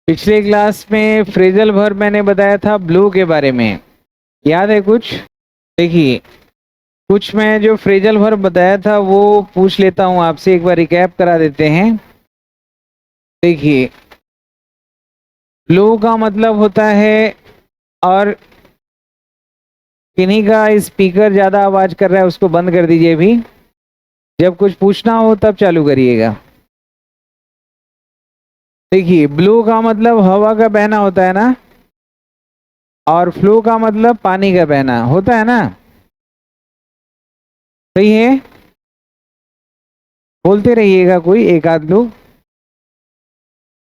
पिछले क्लास में phrasal verb मैंने बताया था ब्लो के बारे में, याद है कुछ? देखिए, कुछ मैं जो फ्रेजल वर्ब बताया था वो पूछ लेता हूं आपसे, एक बार रिकैप करा देते हैं। देखिए, ब्लो का मतलब होता है, और किन्हीं का स्पीकर ज्यादा आवाज कर रहा है, उसको बंद कर दीजिए भी। जब कुछ पूछना हो तब चालू करिएगा। देखिए, ब्लो का मतलब हवा का बहना होता है ना, और फ्लो का मतलब पानी का बहना होता है ना। सही है, बोलते रहिएगा कोई एक आध लोग।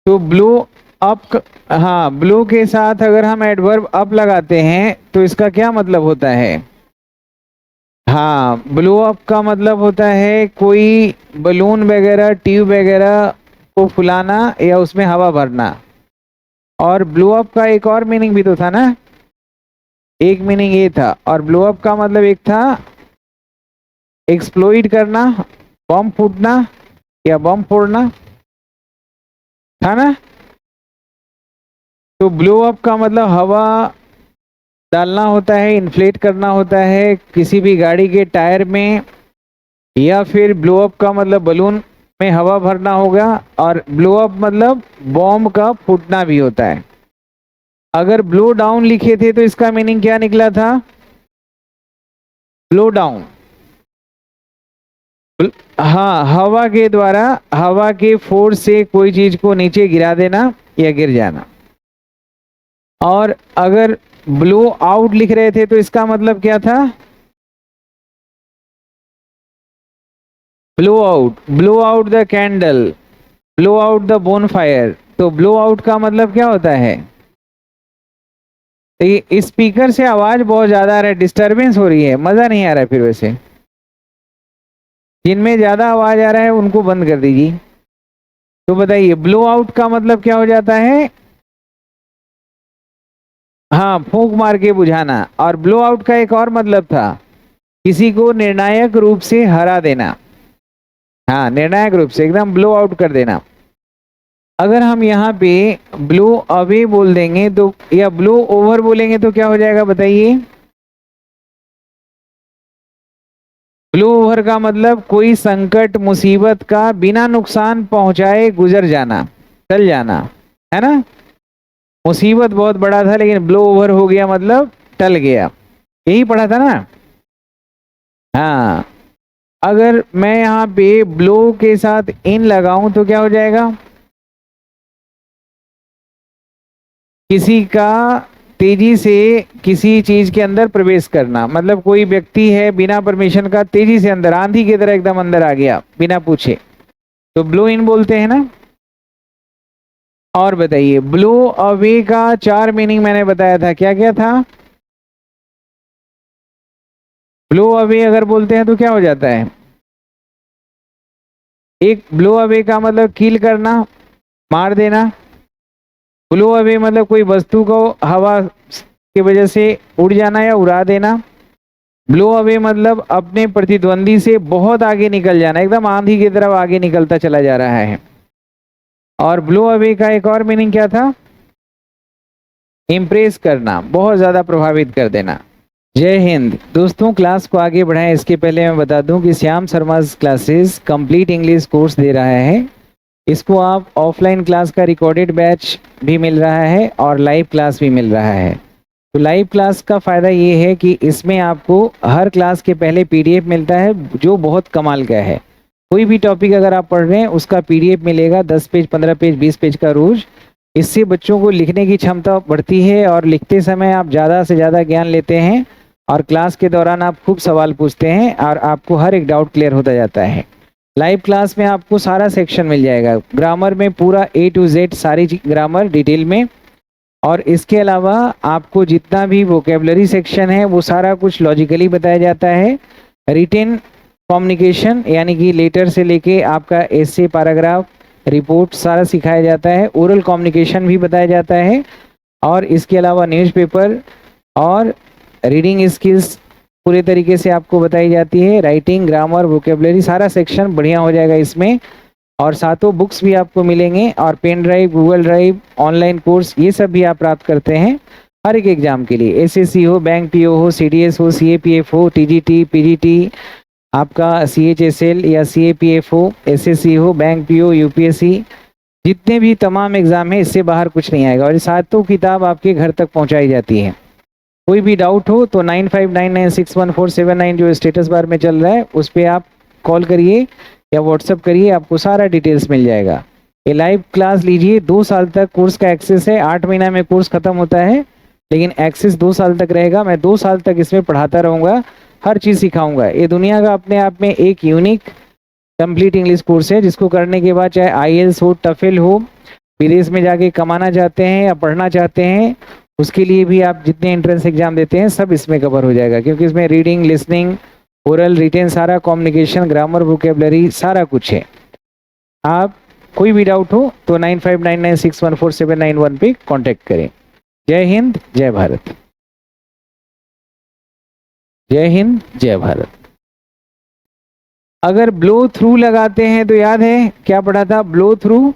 तो ब्लो अप, हाँ, ब्लो के साथ अगर हम एडवर्ब अप लगाते हैं तो इसका क्या मतलब होता है? हाँ, ब्लो अप का मतलब होता है कोई बलून वगैरह, ट्यूब वगैरह को फुलाना या उसमें हवा भरना। और ब्लो अप का एक और मीनिंग भी तो था ना, एक मीनिंग ये था, और ब्लो अप का मतलब एक था एक्सप्लोइट करना, बम फूटना या बम फोड़ना, था ना। तो ब्लो अप का मतलब हवा डालना होता है, इन्फ्लेट करना होता है किसी भी गाड़ी के टायर में, या फिर ब्लो अप का मतलब बलून में हवा भरना होगा, और ब्लो अप मतलब बॉम्ब का फूटना भी होता है। अगर ब्लो डाउन लिखे थे तो इसका मीनिंग क्या निकला था? ब्लो डाउन, हाँ, हवा के द्वारा, हवा के फोर्स से कोई चीज को नीचे गिरा देना या गिर जाना। और अगर ब्लो आउट लिख रहे थे तो इसका मतलब क्या था? Blow out the candle, blow out the bonfire. तो ब्लो आउट का मतलब क्या होता है? तो ये स्पीकर से आवाज बहुत ज्यादा आ रहा है, डिस्टरबेंस हो रही है, मजा नहीं आ रहा है। फिर वैसे जिनमें ज्यादा आवाज आ रहा है उनको बंद कर दीजिए। तो बताइए, ब्लो आउट का मतलब क्या हो जाता है? हाँ, फूंक मार के बुझाना। और ब्लो आउट का एक और मतलब था किसी को निर्णायक रूप से हरा देना। हाँ, निर्णायक रूप से एकदम ब्लो आउट कर देना। अगर हम यहाँ पे ब्लो अवे बोल देंगे तो, या ब्लो ओवर बोलेंगे तो क्या हो जाएगा बताइए? ब्लो ओवर का मतलब कोई संकट मुसीबत का बिना नुकसान पहुंचाए गुजर जाना, टल जाना, है ना। मुसीबत बहुत बड़ा था लेकिन ब्लो ओवर हो गया मतलब टल गया, यही पढ़ा था ना। हाँ, अगर मैं यहाँ पे ब्लो के साथ इन लगाऊं तो क्या हो जाएगा? किसी का तेजी से किसी चीज के अंदर प्रवेश करना, मतलब कोई व्यक्ति है बिना परमिशन का तेजी से अंदर, आंधी की तरह एकदम अंदर आ गया बिना पूछे, तो ब्लो इन बोलते हैं ना। और बताइए, ब्लो अवे का चार मीनिंग मैंने बताया था, क्या क्या था? ब्लो अवे अगर बोलते हैं तो क्या हो जाता है? एक ब्लो अवे का मतलब किल करना, मार देना। ब्लो अवे मतलब कोई वस्तु को हवा की वजह से उड़ जाना या उड़ा देना। ब्लो अवे मतलब अपने प्रतिद्वंदी से बहुत आगे निकल जाना, एकदम आंधी की तरफ आगे निकलता चला जा रहा है। और ब्लो अवे का एक और मीनिंग क्या था? इम्प्रेस करना, बहुत ज्यादा प्रभावित कर देना। जय हिंद दोस्तों, क्लास को आगे बढ़ाएं इसके पहले मैं बता दूं कि Shyam Sharma classes complete English course दे रहा है। इसको आप ऑफलाइन क्लास का रिकॉर्डेड बैच भी मिल रहा है और लाइव क्लास भी मिल रहा है। तो लाइव क्लास का फ़ायदा ये है कि इसमें आपको हर क्लास के पहले पीडीएफ मिलता है जो बहुत कमाल का है। कोई भी टॉपिक अगर आप पढ़ रहे हैं उसका पीडीएफ मिलेगा, 10 पेज, 15 पेज, 20 पेज का रोज। इससे बच्चों को लिखने की क्षमता बढ़ती है और लिखते समय आप ज़्यादा से ज़्यादा ज्ञान लेते हैं, और क्लास के दौरान आप खूब सवाल पूछते हैं और आपको हर एक डाउट क्लियर होता जाता है। लाइव क्लास में आपको सारा सेक्शन मिल जाएगा, ग्रामर में पूरा A to Z सारी ग्रामर डिटेल में, और इसके अलावा आपको जितना भी वोकेबलरी सेक्शन है वो सारा कुछ लॉजिकली बताया जाता है। रिटेन कम्युनिकेशन यानी कि लेटर से लेके आपका एसे, पैराग्राफ, रिपोर्ट सारा सिखाया जाता है। ओरल कम्युनिकेशन भी बताया जाता है, और इसके अलावा न्यूज़पेपर और रीडिंग स्किल्स पूरे तरीके से आपको बताई जाती है। राइटिंग, ग्रामर, वोकेबलरी सारा सेक्शन बढ़िया हो जाएगा इसमें। और सातों बुक्स भी आपको मिलेंगे और pen drive, Google drive, online course, ये सब भी आप प्राप्त करते हैं हर एक एग्जाम के लिए। एसएससी हो, बैंक पीओ हो, सीडीएस हो, सीएपीएफ हो, टीजीटी, पीजीटी, आपका सीएचएसएल या सीएपीएफ हो, एसएससी हो, बैंक पीओ, यूपीएससी, जितने भी तमाम एग्जाम है इससे बाहर कुछ नहीं आएगा। और ये सातों किताब आपके घर तक पहुंचाई जाती है। कोई भी डाउट हो तो 95996147 जो स्टेटस बार में चल रहा है उस पर आप कॉल करिए या व्हाट्सअप करिए, आपको सारा डिटेल्स मिल जाएगा। ये लाइव क्लास लीजिए, 2 साल तक कोर्स का एक्सेस है। 8 महीना में कोर्स खत्म होता है, लेकिन एक्सेस 2 साल तक रहेगा। मैं 2 साल तक इसमें पढ़ाता रहूँगा, हर चीज़ सिखाऊंगा। ये दुनिया का अपने आप में एक यूनिक कंप्लीट इंग्लिश कोर्स है, जिसको करने के बाद चाहे आईएलटीएस हो, टफेल हो, विदेश में जाके कमाना चाहते हैं या पढ़ना चाहते हैं, उसके लिए भी आप जितने एंट्रेंस एग्जाम देते हैं सब इसमें कवर हो जाएगा। क्योंकि इसमें रीडिंग, लिसनिंग, ओरल, रिटेन, सारा कम्युनिकेशन, ग्रामर, वोकेबलरी, सारा कुछ है। आप कोई भी डाउट हो तो 9599614791 पे कांटेक्ट करें। जय हिंद, जय भारत। जय हिंद, जय भारत। अगर ब्लो थ्रू लगाते हैं तो याद है क्या पढ़ा था? Blow through.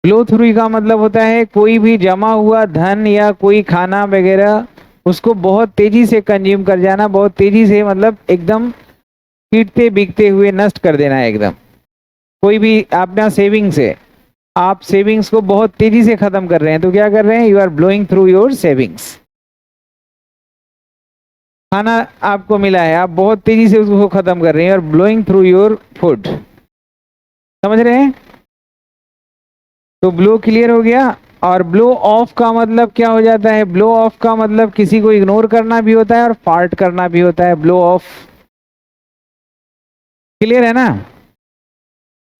ब्लो थ्रू का मतलब होता है कोई भी जमा हुआ धन या कोई खाना वगैरह उसको बहुत तेजी से कंज्यूम कर जाना, बहुत तेजी से, मतलब एकदम कीटते बिकते हुए नष्ट कर देना है एकदम। कोई भी अपना सेविंग्स है, आप सेविंग्स को बहुत तेजी से खत्म कर रहे हैं, तो क्या कर रहे हैं? You are blowing through your savings. खाना आपको मिला है, आप बहुत तेजी से उसको खत्म कर रहे हैं, और ब्लोइंग थ्रू योर फूड। समझ रहे हैं? तो ब्लो क्लियर हो गया। और ब्लो ऑफ का मतलब क्या हो जाता है? ब्लो ऑफ का मतलब किसी को इग्नोर करना भी होता है और फार्ट करना भी होता है। ब्लो ऑफ क्लियर है ना?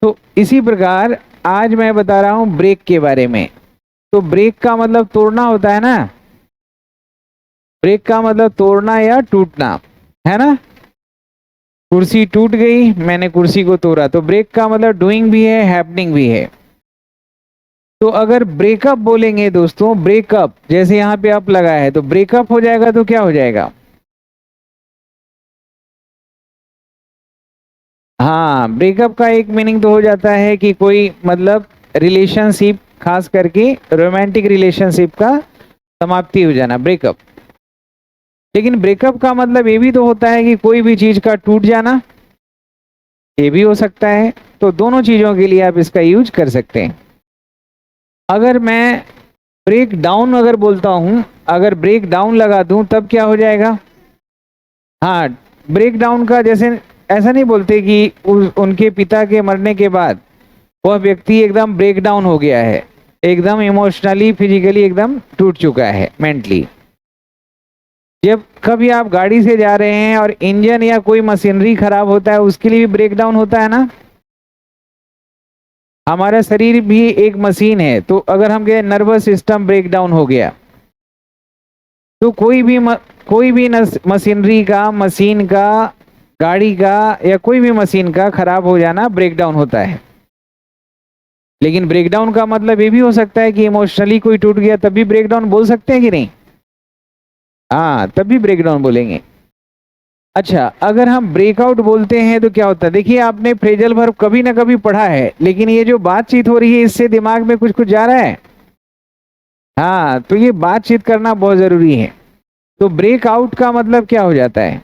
तो इसी प्रकार आज मैं बता रहा हूं ब्रेक के बारे में। तो ब्रेक का मतलब तोड़ना होता है ना, ब्रेक का मतलब तोड़ना या टूटना, है ना? कुर्सी टूट गई, मैंने कुर्सी को तोड़ा, तो ब्रेक का मतलब डूइंग भी है, हैपनिंग भी है। तो अगर ब्रेकअप बोलेंगे दोस्तों, ब्रेकअप जैसे यहाँ पे अप लगा है, तो ब्रेकअप हो जाएगा तो क्या हो जाएगा? हाँ, ब्रेकअप का एक मीनिंग तो हो जाता है कि कोई मतलब रिलेशनशिप, खास करके रोमांटिक रिलेशनशिप का समाप्ति हो जाना, ब्रेकअप। लेकिन ब्रेकअप का मतलब ये भी तो होता है कि कोई भी चीज का टूट जाना, ये भी हो सकता है। तो दोनों चीजों के लिए आप इसका यूज कर सकते हैं। अगर मैं ब्रेक डाउन अगर बोलता हूं, अगर ब्रेक डाउन लगा दूं तब क्या हो जाएगा? हाँ, ब्रेक डाउन का जैसे ऐसा नहीं बोलते कि उनके पिता के मरने के बाद वह व्यक्ति एकदम ब्रेक डाउन हो गया है, एकदम इमोशनली, फिजिकली एकदम टूट चुका है, मेंटली। जब कभी आप गाड़ी से जा रहे हैं और इंजन या कोई मशीनरी खराब होता है, उसके लिए भी ब्रेक डाउन होता है ना। हमारा शरीर भी एक मशीन है, तो अगर हम कहें नर्वस सिस्टम ब्रेक डाउन हो गया, तो कोई भी मशीनरी का, मशीन का, गाड़ी का या कोई भी मशीन का खराब हो जाना ब्रेक डाउन होता है। लेकिन ब्रेक डाउन का मतलब ये भी हो सकता है कि इमोशनली कोई टूट गया, तब भी ब्रेक डाउन बोल सकते हैं कि नहीं? हाँ, तब भी ब्रेक डाउन बोलेंगे। अच्छा, अगर हम ब्रेकआउट बोलते हैं तो क्या होता है? देखिए, आपने फ्रेजल वर्ब कभी ना कभी पढ़ा है, लेकिन ये जो बातचीत हो रही है इससे दिमाग में कुछ कुछ जा रहा है। हाँ, तो ये बातचीत करना बहुत जरूरी है। तो ब्रेकआउट का मतलब क्या हो जाता है?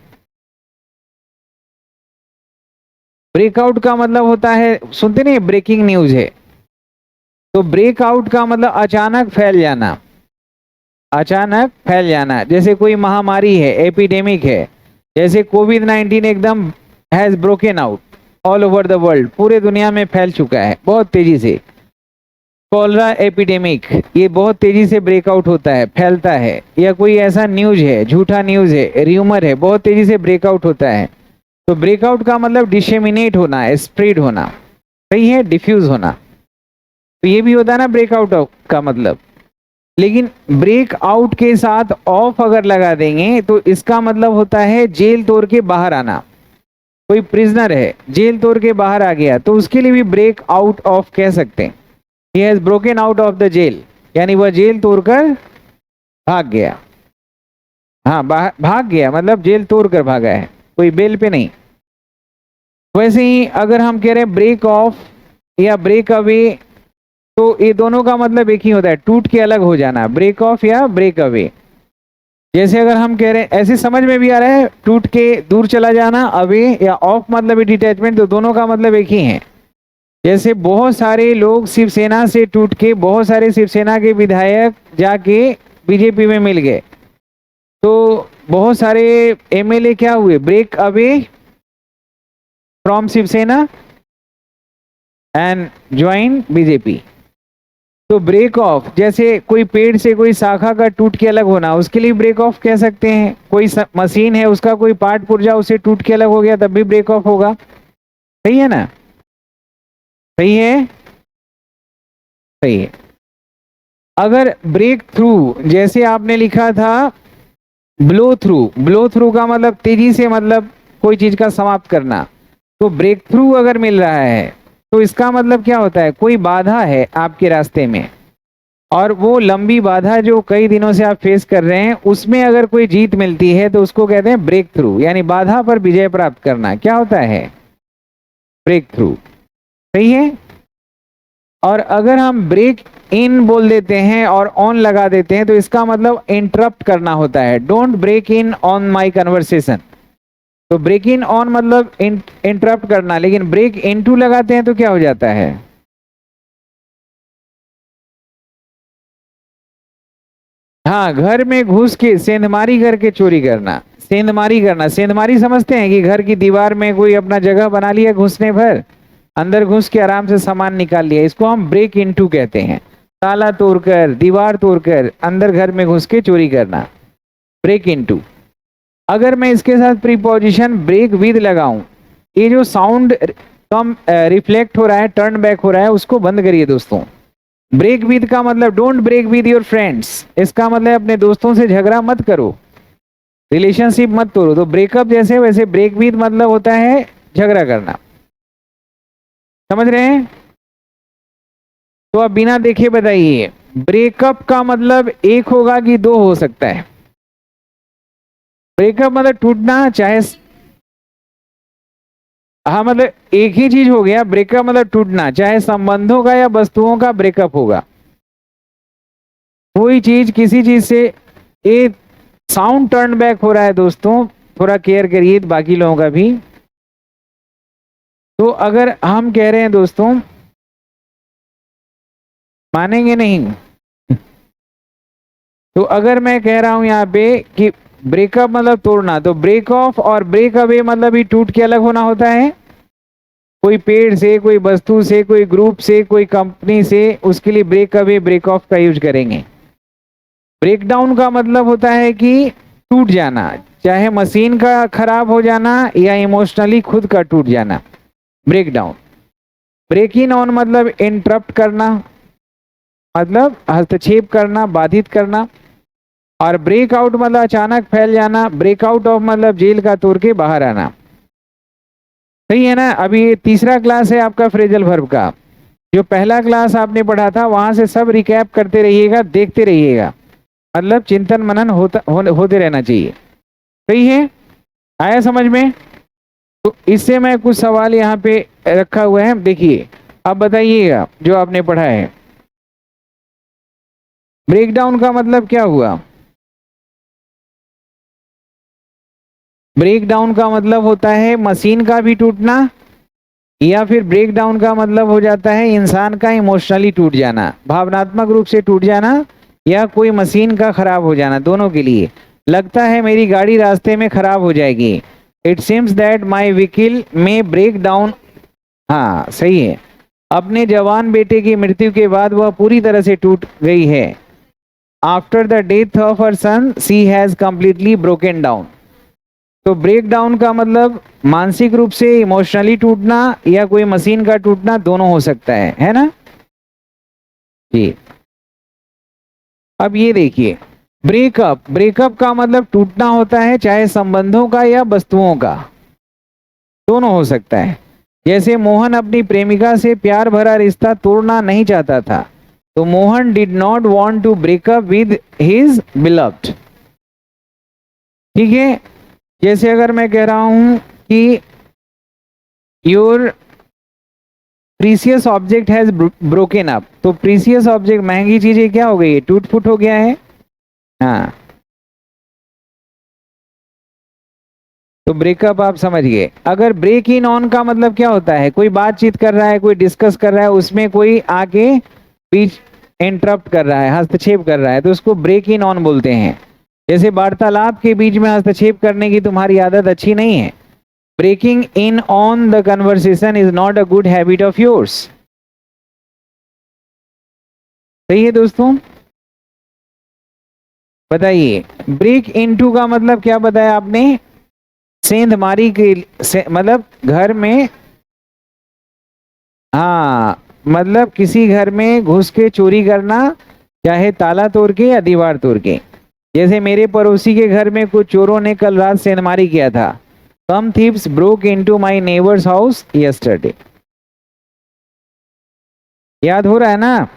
ब्रेकआउट का मतलब होता है, सुनते नहीं, ब्रेकिंग न्यूज है। तो ब्रेकआउट का मतलब अचानक फैल जाना, अचानक फैल जाना। जैसे कोई महामारी है, एपिडेमिक है, जैसे कोविड-19 एकदम has broken out all over the world, पूरे दुनिया में फैल चुका है बहुत तेजी से। कॉलरा एपिडेमिक, ये बहुत तेजी से ब्रेकआउट होता है, फैलता है। या कोई ऐसा न्यूज है, झूठा न्यूज है, र्यूमर है, बहुत तेजी से ब्रेकआउट होता है। तो ब्रेकआउट का मतलब डिसेमिनेट होना, स्प्रेड होना, सही है, डिफ्यूज होना। तो ये भी होता है ना ब्रेकआउट का मतलब। लेकिन ब्रेकआउट के साथ ऑफ अगर लगा देंगे तो इसका मतलब होता है जेल तोड़ के बाहर आना। कोई प्रिजनर है, जेल तोड़ के बाहर आ गया, तो उसके लिए भी ब्रेक आउट ऑफ कह सकते हैं। He has broken out of the jail, यानी वह जेल तोड़कर भाग गया। हाँ, भाग गया मतलब जेल तोड़कर भागा है, कोई बेल पे नहीं। वैसे ही अगर हम कह रहे हैं ब्रेक ऑफ या ब्रेक अवे, तो ये दोनों का मतलब एक ही होता है, टूट के अलग हो जाना, ब्रेक ऑफ या ब्रेक अवे। जैसे अगर हम कह रहे हैं, ऐसे समझ में भी आ रहा है, टूट के दूर चला जाना, अवे या ऑफ मतलब डिटैचमेंट, तो दोनों का मतलब एक ही है। जैसे बहुत सारे लोग शिवसेना से टूट के, बहुत सारे शिवसेना के विधायक जाके बीजेपी में मिल गए, तो बहुत सारे एमएलए क्या हुए, break away from Shivsena and join BJP. तो ब्रेक ऑफ, जैसे कोई पेड़ से कोई शाखा का टूट के अलग होना, उसके लिए ब्रेक ऑफ कह सकते हैं। कोई मशीन है, उसका कोई पार्ट पुर्जा उससे टूट के अलग हो गया, तब भी ब्रेक ऑफ होगा। सही है ना? सही है, सही है। अगर ब्रेक थ्रू, जैसे आपने लिखा था ब्लो थ्रू, ब्लो थ्रू का मतलब तेजी से, मतलब कोई चीज का समाप्त करना, तो ब्रेक थ्रू अगर मिल रहा है तो इसका मतलब क्या होता है, कोई बाधा है आपके रास्ते में, और वो लंबी बाधा जो कई दिनों से आप फेस कर रहे हैं, उसमें अगर कोई जीत मिलती है तो उसको कहते हैं ब्रेक थ्रू, यानी बाधा पर विजय प्राप्त करना क्या होता है, ब्रेक थ्रू। सही है। और अगर हम ब्रेक इन बोल देते हैं और ऑन लगा देते हैं, तो इसका मतलब इंटरप्ट करना होता है, don't break in on my conversation. तो ब्रेक इन ऑन मतलब इंटरप्ट करना, लेकिन ब्रेक इनटू लगाते हैं तो क्या हो जाता है, हाँ, घर में घुस के सेंधमारी करके चोरी करना। सेंधमारी करना, सेंधमारी समझते हैं कि घर की दीवार में कोई अपना जगह बना लिया घुसने भर, अंदर घुस के आराम से सामान निकाल लिया, इसको हम ब्रेक इनटू कहते हैं। ताला तोड़कर, दीवार तोड़कर अंदर घर में घुस के चोरी करना, ब्रेक इनटू। अगर मैं इसके साथ प्रीपोजिशन ब्रेक विद लगाऊं, ये जो साउंड कम रिफ्लेक्ट हो रहा है, टर्न बैक हो रहा है, उसको बंद करिए दोस्तों। ब्रेक विद का मतलब don't break with your friends, इसका मतलब अपने दोस्तों से झगड़ा मत करो, रिलेशनशिप मत तोड़ो। तो ब्रेकअप जैसे, वैसे ब्रेक विद मतलब होता है झगड़ा करना। समझ रहे हैं? तो अब बिना देखे बताइए, ब्रेकअप का मतलब एक होगा कि दो हो सकता है? ब्रेकअप मतलब टूटना, चाहे, हाँ, मतलब एक ही चीज हो गया, ब्रेकअप मतलब टूटना, चाहे संबंधों का या वस्तुओं का ब्रेकअप होगा। कोई चीज किसी चीज से, एक साउंड टर्न बैक हो रहा है दोस्तों, थोड़ा केयर करिए बाकी लोगों का भी। तो अगर हम कह रहे हैं दोस्तों, मानेंगे नहीं, तो अगर मैं कह रहा हूं यहाँ पे कि ब्रेकअप मतलब तोड़ना, तो ब्रेक ऑफ और ब्रेक अवे मतलब ही टूट के अलग होना होता है। कोई पेड़ से, कोई वस्तु से, कोई ग्रुप से, कोई कंपनी से, उसके लिए ब्रेक अवे ब्रेक ऑफ का यूज करेंगे। ब्रेक डाउन का मतलब होता है कि टूट जाना, चाहे मशीन का खराब हो जाना या इमोशनली खुद का टूट जाना, break down. Break in on मतलब इंटरप्ट करना, मतलब हस्तक्षेप करना, बाधित करना। और ब्रेक आउट मतलब अचानक फैल जाना, ब्रेकआउट ऑफ मतलब जेल का तोड़ के बाहर आना। सही है ना? अभी ये तीसरा क्लास है आपका फ्रेजल वर्ब का। जो पहला क्लास आपने पढ़ा था वहां से सब रिकैप करते रहिएगा, देखते रहिएगा, मतलब चिंतन मनन होते रहना चाहिए। सही है? आया समझ में? तो इससे मैं कुछ सवाल यहाँ पे रखा हुआ है, देखिए, अब बताइएगा जो आपने पढ़ा है। ब्रेकडाउन का मतलब क्या हुआ? ब्रेक डाउन का मतलब होता है मशीन का भी टूटना, या फिर ब्रेक डाउन का मतलब हो जाता है इंसान का इमोशनली टूट जाना, भावनात्मक रूप से टूट जाना, या कोई मशीन का खराब हो जाना। दोनों के लिए, लगता है मेरी गाड़ी रास्ते में खराब हो जाएगी, it seems that my vehicle में ब्रेक डाउन। हाँ, सही है। अपने जवान बेटे की मृत्यु के बाद वह पूरी तरह से टूट गई है, after the death of her sun she has completely broken down. तो ब्रेक डाउन का मतलब मानसिक रूप से इमोशनली टूटना या कोई मशीन का टूटना, दोनों हो सकता है ना जी। अब ये देखिए, ब्रेकअप, ब्रेकअप का मतलब टूटना होता है, चाहे संबंधों का या वस्तुओं का, दोनों हो सकता है। जैसे मोहन अपनी प्रेमिका से प्यार भरा रिश्ता तोड़ना नहीं चाहता था, तो Mohan did not want to breakup with his beloved. ठीक है? जैसे अगर मैं कह रहा हूं कि your precious object has broken up, तो प्रीसियस ऑब्जेक्ट महंगी चीजें क्या हो गई है, टूट फूट हो गया है। हाँ, तो ब्रेकअप आप समझ गए। अगर ब्रेक इन ऑन का मतलब क्या होता है, कोई बातचीत कर रहा है, कोई डिस्कस कर रहा है, उसमें कोई आके बीच इंटरप्ट कर रहा है, हस्तक्षेप कर रहा है, तो उसको ब्रेक इन ऑन बोलते हैं। जैसे वार्तालाप के बीच में हस्तक्षेप करने की तुम्हारी आदत अच्छी नहीं है। Breaking in on the conversation is not a good habit of yours. सही है दोस्तों, बताइए। ब्रेक इनटू का मतलब क्या बताया आपने, सेंधमारी के मतलब घर में, हाँ मतलब किसी घर में घुस के चोरी करना, चाहे ताला तोड़ के या दीवार तोड़ के। जैसे मेरे पड़ोसी के घर में कुछ चोरों ने कल रात सेंधमारी किया था। Some thieves broke into my neighbor's house yesterday. याद हो रहा है ना।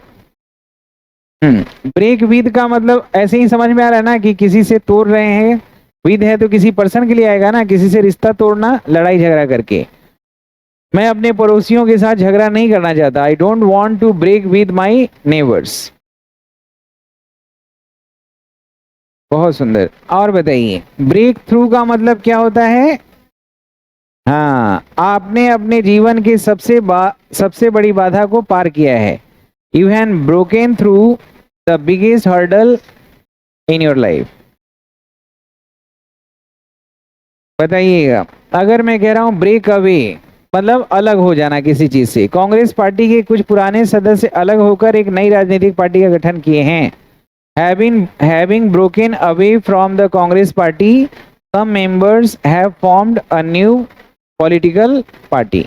ब्रेक विद का मतलब ऐसे ही समझ में आ रहा है ना, कि किसी से तोड़ रहे हैं। विद है तो किसी पर्सन के लिए आएगा ना, किसी से रिश्ता तोड़ना लड़ाई झगड़ा करके। मैं अपने पड़ोसियों के साथ झगड़ा नहीं करना चाहता। I don't want to break with my neighbours. बहुत सुंदर। और बताइए, ब्रेक थ्रू का मतलब क्या होता है। हाँ, आपने अपने जीवन की सबसे बड़ी बाधा को पार किया है। You have broken through the biggest hurdle in your life. बताइएगा, अगर मैं कह रहा हूं ब्रेक अवे मतलब अलग हो जाना किसी चीज से। कांग्रेस पार्टी के कुछ पुराने सदस्य अलग होकर एक नई राजनीतिक पार्टी का गठन किए हैं। Having broken away from the Congress party, some members have formed a new political party.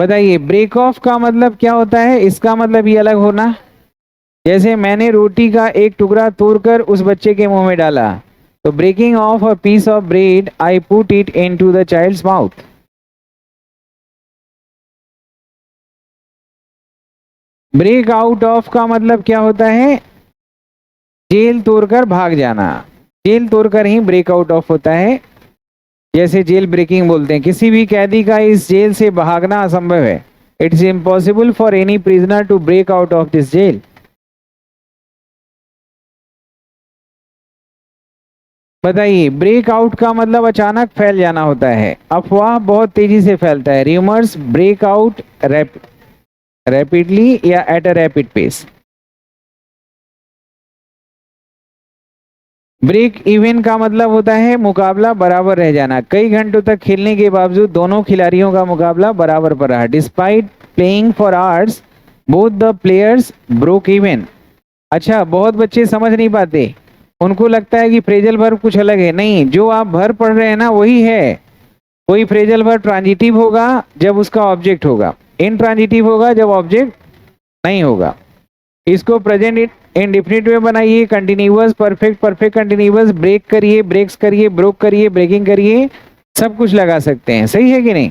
बताइए, ब्रेक ऑफ का मतलब क्या होता है, इसका मतलब ये अलग होना। जैसे मैंने रोटी का एक टुकड़ा तोड़कर उस बच्चे के मुंह में डाला, तो breaking off a piece of bread I put it into the child's mouth. Break out of का मतलब क्या होता है, जेल तोड़कर भाग जाना। जेल तोड़कर ही ब्रेक आउट ऑफ होता है, जैसे जेल ब्रेकिंग बोलते हैं। किसी भी कैदी का इस जेल से भागना असंभव है। It's impossible for any prisoner to break out of this jail. बताइए, ब्रेक आउट का मतलब अचानक फैल जाना होता है। अफवाह बहुत तेजी से फैलता है। र्यूमर्स ब्रेक आउट रैपिडली या at a rapid pace. Break even का मतलब होता है मुकाबला बराबर रह जाना। कई घंटों तक खेलने के बावजूद दोनों खिलाड़ियों का मुकाबला बराबर पर रहा। Despite playing for hours both the players broke even. अच्छा, बहुत बच्चे समझ नहीं पाते, उनको लगता है कि फ्रेजल वर्ब कुछ अलग है। नहीं, जो आप भर पढ़ रहे हैं ना वही है। कोई फ्रेजल वर्ब ट्रांजिटिव होगा जब उसका ऑब्जेक्ट होगा, इनट्रांजिटिव होगा जब ऑब्जेक्ट नहीं होगा। इसको प्रेजेंट इंडेफिनिट में बनाइए। Continuous, perfect, perfect continuous, break करिए, ब्रेक्स करिए, ब्रोक करिए, ब्रेकिंग करिए, सब कुछ लगा सकते हैं। सही है कि नहीं।